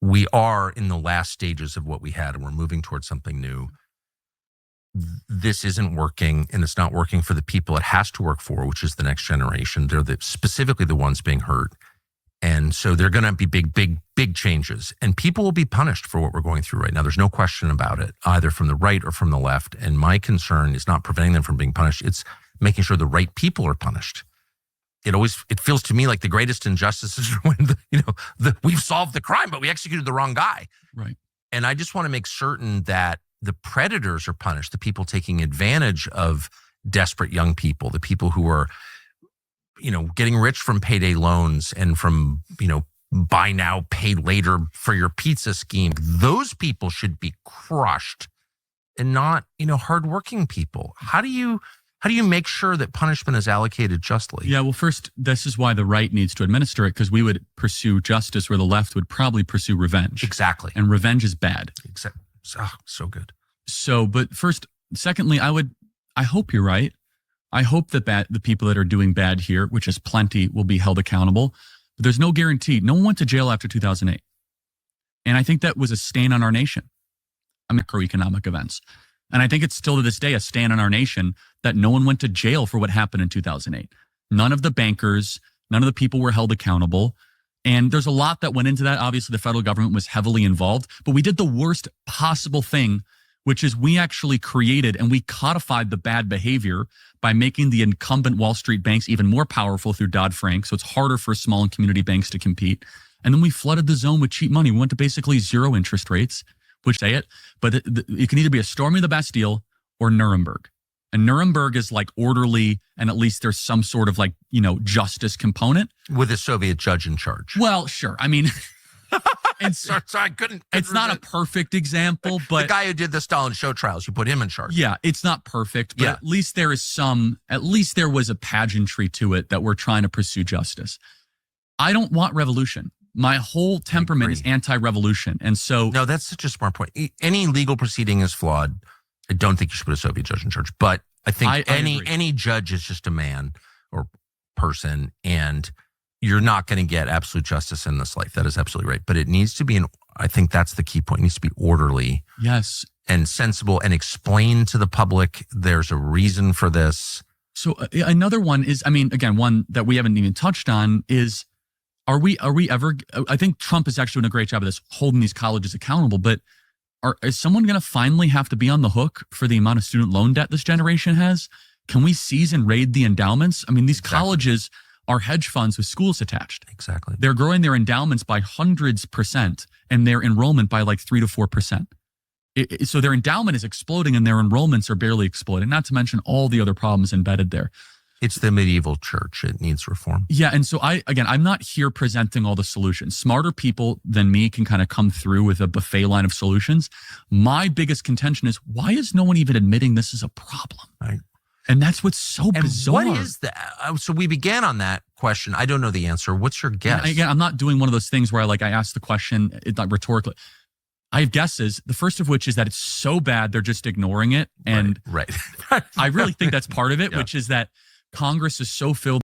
we are in the last stages of what we had, and we're moving towards something new. This isn't working, and it's not working for the people it has to work for, which is the next generation. They're specifically the ones being hurt. And so they're going to be big changes, and people will be punished for what we're going through right now. There's no question about it, either from the right or from the left. And my concern is not preventing them from being punished. It's making sure the right people are punished. It feels to me like the greatest injustice is when we've solved the crime, but we executed the wrong guy. Right. And I just want to make certain that the predators are punished, the people taking advantage of desperate young people, the people who are, getting rich from payday loans and from, buy now, pay later for your pizza scheme. Those people should be crushed, and not, hardworking people. How do you make sure that punishment is allocated justly? Yeah, well, first, this is why the right needs to administer it, because we would pursue justice where the left would probably pursue revenge. Exactly. And revenge is bad. Exactly. So good. So, but secondly, I hope you're right. I hope that the people that are doing bad here, which is plenty, will be held accountable. But there's no guarantee. No one went to jail after 2008. And I think that was a stain on our nation. Macroeconomic events. And I think it's still to this day a stain on our nation that no one went to jail for what happened in 2008. None of the bankers, none of the people were held accountable. And there's a lot that went into that. Obviously, the federal government was heavily involved, but we did the worst possible thing, which is we actually created and we codified the bad behavior by making the incumbent Wall Street banks even more powerful through Dodd-Frank. So it's harder for small and community banks to compete. And then we flooded the zone with cheap money. We went to basically zero interest rates, which say it, but it can either be a storming the Bastille or Nuremberg. And Nuremberg is like orderly, and at least there's some sort of justice component. With a Soviet judge in charge. Well, sure. I mean, sorry, I couldn't. It's not a perfect example, but the guy who did the Stalin show trials, you put him in charge. Yeah, it's not perfect, but at least there was a pageantry to it that we're trying to pursue justice. I don't want revolution. My whole temperament is anti-revolution. And so... No, that's such a smart point. Any legal proceeding is flawed. I don't think you should put a Soviet judge in charge. But I think any judge is just a man or person, and you're not going to get absolute justice in this life. That is absolutely right. But it needs to be, I think that's the key point. It needs to be orderly. Yes. And sensible, and explain to the public there's a reason for this. So another one is, again, one that we haven't even touched on is, Are we ever, I think Trump is actually doing a great job of this, holding these colleges accountable, but is someone going to finally have to be on the hook for the amount of student loan debt this generation has? Can we seize and raid the endowments? These colleges are hedge funds with schools attached. Exactly. They're growing their endowments by hundreds % and their enrollment by like 3 to 4%. So their endowment is exploding and their enrollments are barely exploding, not to mention all the other problems embedded there. It's the medieval church. It needs reform. Yeah. And so I'm not here presenting all the solutions. Smarter people than me can kind of come through with a buffet line of solutions. My biggest contention is, why is no one even admitting this is a problem? Right. And that's what's so bizarre. What is that? So we began on that question. I don't know the answer. What's your guess? And again, I'm not doing one of those things where I ask the question rhetorically. I have guesses. The first of which is that it's so bad they're just ignoring it. And right. I really think that's part of it, which is that Congress is so filled